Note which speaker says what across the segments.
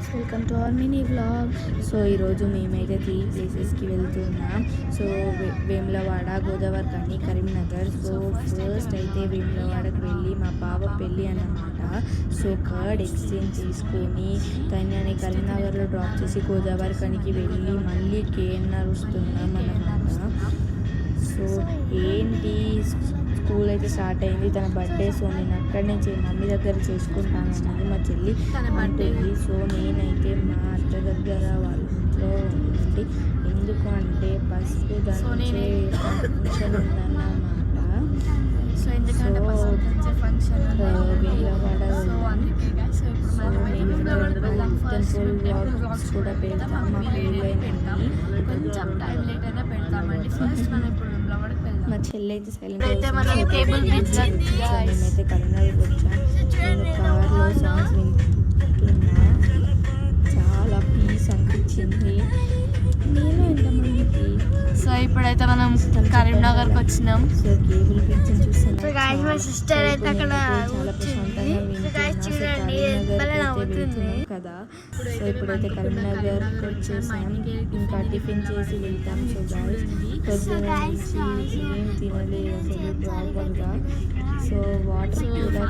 Speaker 1: Guys, welcome to our mini vlog. So ఈరోజు మేమైతే 3 ప్లేసెస్కి వెళ్తున్నాం. సో వేములవాడ, గోదావరి కని, కరీంనగర్. సో ఫస్ట్ అయితే వేములవాడకు వెళ్ళి మా బావ పెళ్ళి అన్నమాట. సో కార్డ్ ఎక్స్చేంజ్ తీసుకొని తనని కరీంనగర్లో డ్రాప్ చేసి గోదావరి కనికి వెళ్ళి మళ్ళీ కేఎన్ఆర్ వస్తున్నాం అన్నమాట. సో ఏంటి, స్కూల్ అయితే స్టార్ట్ అయింది, తన బర్త్డే. సో నేను అక్కడి నుంచి మమ్మీ దగ్గర చేసుకుంటాను అన్నది మా చెల్లి అంటుంది. సో నేనైతే మా అత్త దగ్గర వాళ్ళ ఇంట్లో ఉండి, ఎందుకు అంటే పసుపు దంచే ఫంక్షన్ ఉందన్నమాట. సో వేలవాడ టెంపుల్ వ్లాగ్స్ కూడా పెడతాం మా పిల్లలని. మా చెల్లి అయితే సైలెంట్. మేమైతే కరీంనగర్కి వచ్చాం. నేను కార్లో సాంగ్స్ వింటున్నా, చాలా పీస్ అనిపించింది. నేను ఎంతమందికి.
Speaker 2: సో ఇప్పుడైతే మనం కరీంనగర్కి వచ్చినాం.
Speaker 1: సో కేబుల్ పిక్చర్ చూస్తున్నాం,
Speaker 2: చాలా
Speaker 1: ప్రశాంతంగా కదా. సో ఇప్పుడైతే కరీంనగర్కి వచ్చేసాం, ఇంకా టిఫిన్ చేసి వెళ్తాం. సో గాయస్ పొద్దున నుంచి ఏం తినలేదు అసలు ప్రాపర్గా. సో వాటర్ కూడా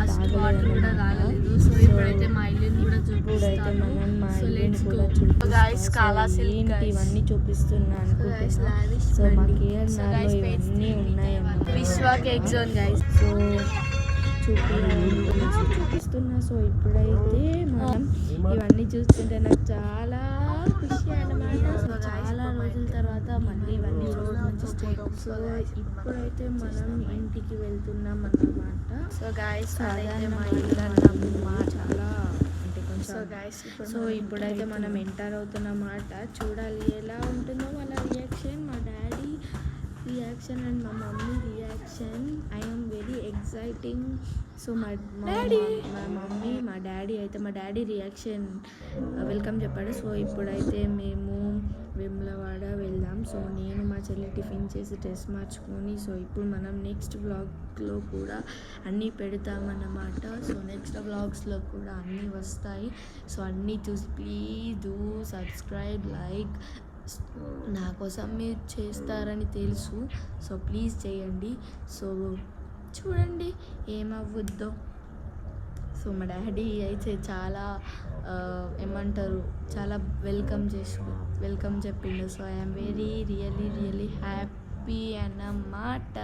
Speaker 1: తాగలేదు.
Speaker 2: సో ఇప్పుడైతే మా ఇల్లుని కూడా
Speaker 1: ఇప్పుడైతే మనం మా ఇల్లుని కూడా చూపిస్తాం. ఏంటి ఇవన్నీ చూపిస్తున్నా అనుకుంటున్నా. సో మా కేఎన్ఆర్లో ఇవన్నీ ఉన్నాయన్నమాట.
Speaker 2: విశ్వ కేక్ జోన్ గైస్.
Speaker 1: సో చూపిస్తున్నా. సో ఇప్పుడైతే మనం ఇవన్నీ చూస్తుంటే నాకు చాలా ఖుషి అన్నమాట. సో చాలా రోజుల తర్వాత మళ్ళీ ఇవన్నీ రోడ్ నుంచి స్టేట్. సో ఇప్పుడైతే మనం ఇంటికి వెళ్తున్నాం అన్నమాట.
Speaker 2: సో గైస్
Speaker 1: సాధారణ మా ఇల్లు అన్నమాట, చాలా అంటే కొంచెం. సో ఇప్పుడైతే మనం ఎంటర్ అవుతున్నమాట. చూడాలి ఎలా ఉంటుందో వాళ్ళ రియాక్షన్, మా డాడీ రియాక్షన్ అండ్ మా mummy reaction. I am very exciting. So మా మమ్మీ మా డాడీ రియాక్షన్ వెల్కమ్ చెప్పాడు. సో ఇప్పుడైతే మేము వేములవాడ వెళ్దాం. సో నేను మా చెల్లి టిఫిన్ చేసి డ్రెస్ మార్చుకొని, సో ఇప్పుడు మనం నెక్స్ట్ వ్లాగ్లో కూడా అన్నీ పెడతామన్నమాట. సో నెక్స్ట్ వ్లాగ్స్లో కూడా అన్నీ వస్తాయి. సో అన్నీ చూసి ప్లీజ్ డూ సబ్స్క్రైబ్, లైక్. నా కోసం మీరు చేస్తారని తెలుసు, సో ప్లీజ్ చేయండి. సో చూడండి ఏమవుద్దో. సో మా డాడీ అయితే చాలా ఏమంటారు, చాలా వెల్కమ్ చెప్పిండు. సో ఐఎమ్ రియలీ హ్యాపీ అన్నమాట.